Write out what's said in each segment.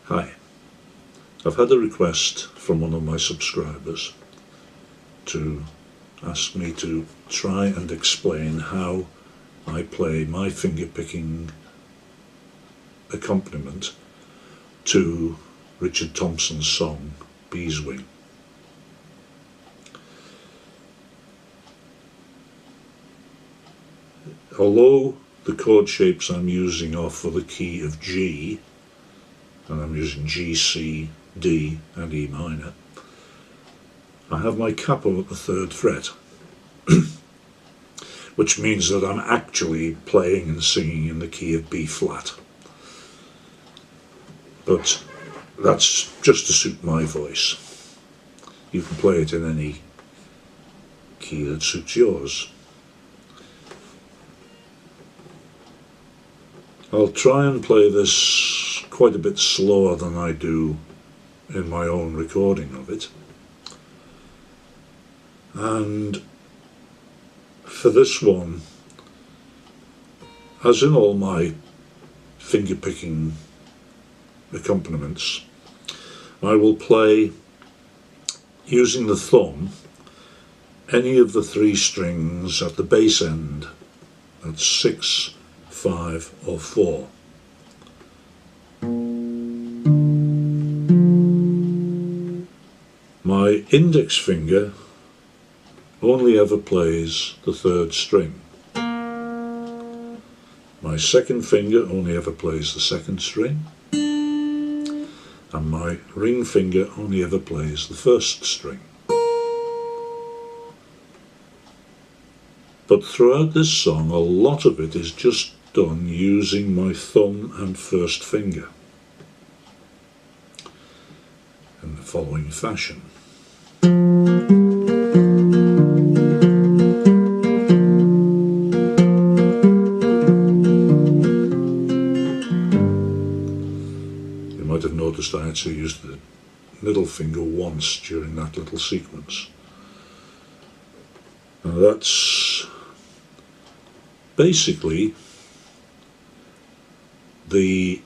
Hi, I've had a request from one of my subscribers to ask me to try and explain how I play my finger picking accompaniment to Richard Thompson's song Beeswing. Although the chord shapes I'm using are for the key of G, and I'm using G, C, D and E minor, I have my capo at the 3rd fret, which means that I'm actually playing and singing in the key of B flat. But that's just to suit my voice. You can play it in any key that suits yours. I'll try and play this quite a bit slower than I do in my own recording of it. And for this one, as in all my finger picking accompaniments, I will play using the thumb any of the 3 strings at the bass end at 6, 5 or 4. My index finger only ever plays the 3rd string. My second finger only ever plays the 2nd string, and my ring finger only ever plays the 1st string. But throughout this song, a lot of it is just done using my thumb and 1st finger in the following fashion. You might have noticed I actually used the middle finger once during that little sequence. Now that's basically the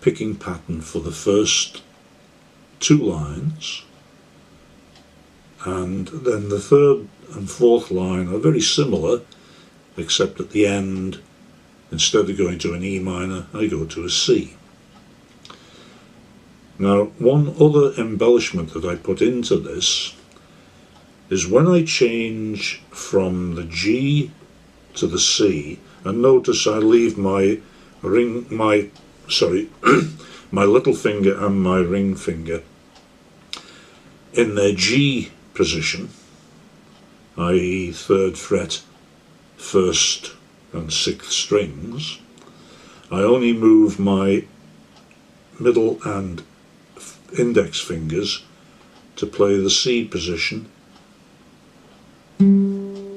picking pattern for the first 2 lines, and then the 3rd and 4th line are very similar, except at the end, instead of going to an E minor, I go to a C. Now, one other embellishment that I put into this is when I change from the G to the C, and notice I leave my my little finger and my ring finger in their G position, i.e. 3rd fret, 1st and 6th strings. I only move my middle and index fingers to play the C position, and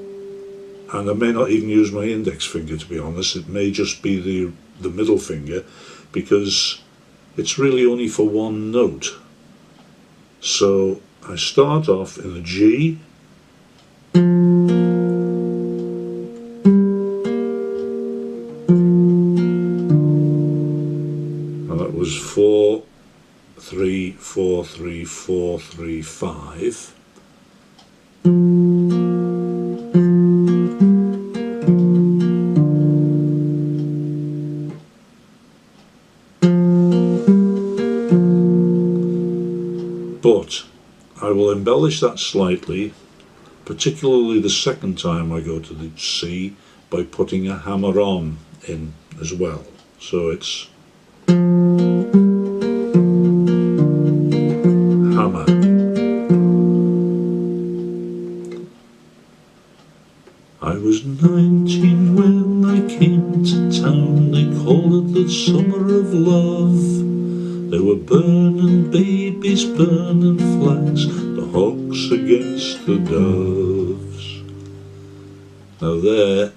I may not even use my index finger, to be honest. It may just be the middle finger, because it's really only for one note. So I start off in a G, and that was 4, 3, 4, 3, 4, 3, 5. But I will embellish that slightly, particularly the 2nd time I go to the C, by putting a hammer on in as well. So it's hammer. I was 19 when I came to town, they called it the summer of love. They were burning babies, burning flags, the hawks against the doves. Now there,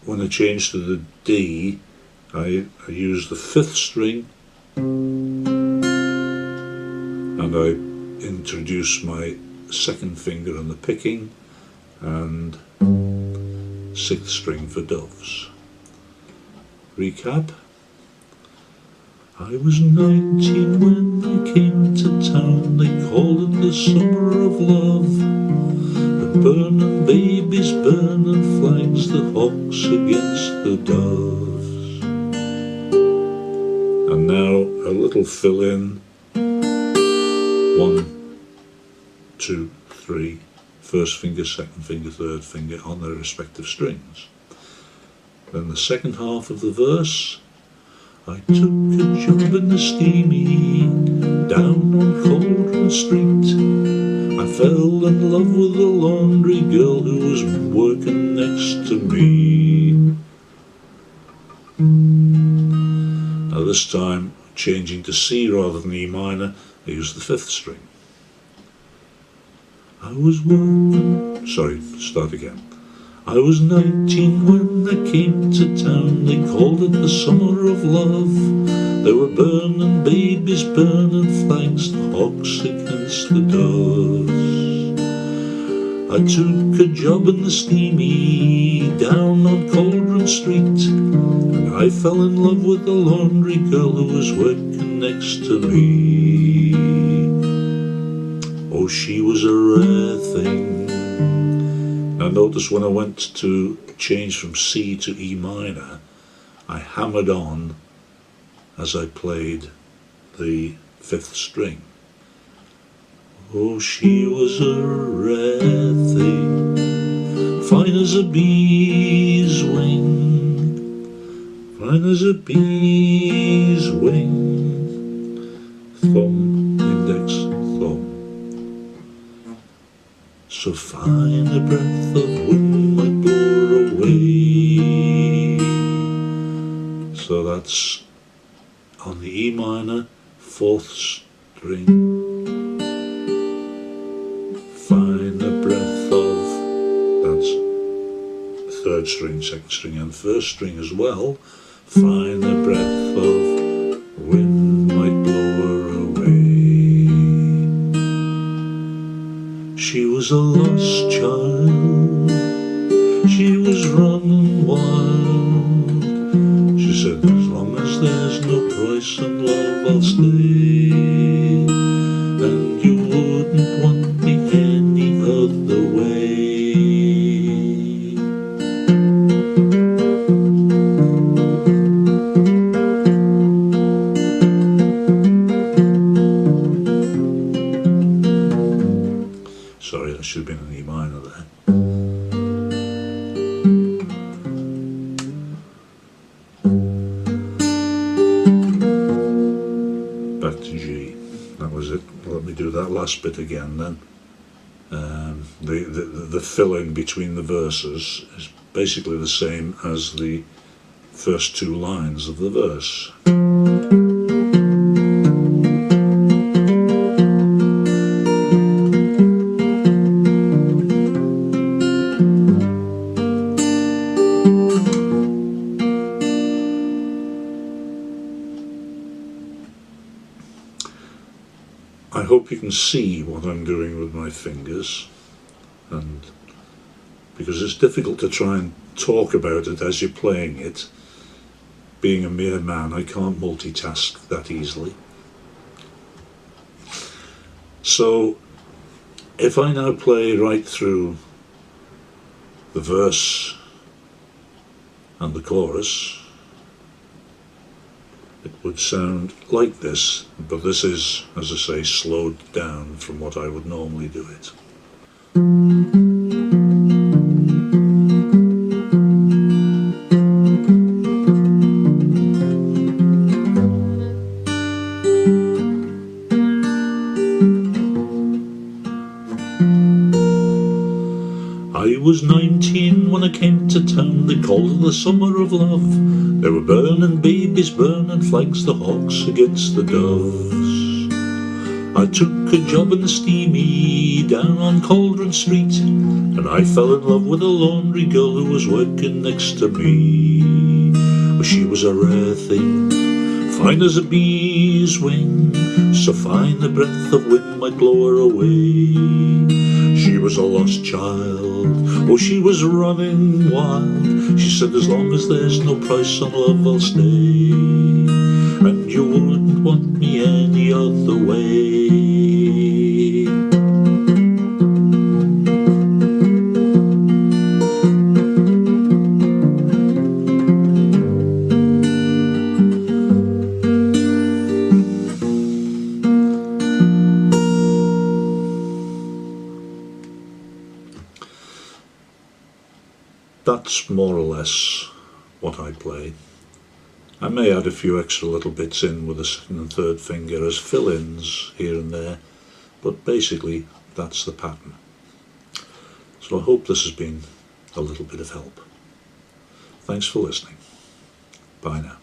when I change to the D, I use the 5th string, and I introduce my 2nd finger in the picking, and 6th string for doves. Recap. I was 19 when I came to town. They called it the summer of love. The burning babies, burning flags, the hawks against the doves. And now a little fill in. 1, 2, 3, first finger, second finger, third finger on their respective strings. Then the second half of the verse. I took a job in the steamy, down on Cauldron Street. I fell in love with a laundry girl who was working next to me. Now this time, changing to C rather than E minor, I used the fifth string. I was start again. I was 19 when I came to town. They called it the summer of love. There were burning babies, burning flags, the hawks against the doves. I took a job in the steamy, down on Cauldron Street, and I fell in love with a laundry girl who was working next to me. Oh, she was a rare thing. Now notice when I went to change from C to E minor, I hammered on as I played the fifth string. Oh, she was a rare thing, fine as a bee's wing, fine as a bee's wing, thumb, index, thumb. So fine a breath of wind might blow her away. So that's on the E minor, fourth string. Fine a breath of, that's third string, second string and first string as well. Fine a breath of wind might blow her away. She was a lost child, she was running wild. She said, as long as there's no price in love, I'll stay. And you wouldn't want me any other way. Sorry, that should have been an E minor there. Back to G. That was it. Let me do that last bit again then. The fill-in between the verses is basically the same as the first two lines of the verse. I hope you can see what I'm doing with my fingers, and because it's difficult to try and talk about it as you're playing it. Being a mere man, I can't multitask that easily. So if I now play right through the verse and the chorus, it would sound like this, but this is, as I say, slowed down from what I would normally do it. I was 19 when I came to town. They called it the summer of love. There were burning babies, burning flags, the hawks against the doves. I took a job in the steamy, down on Cauldron Street, and I fell in love with a laundry girl who was working next to me. Well, she was a rare thing, fine as a bee's wing, so fine the breath of wind might blow her away. She was a lost child, oh, she was running wild. She said, as long as there's no price on love, I'll stay. And you that's more or less what I play. I may add a few extra little bits in with the second and third finger as fill-ins here and there, but basically that's the pattern. So I hope this has been a little bit of help. Thanks for listening. Bye now.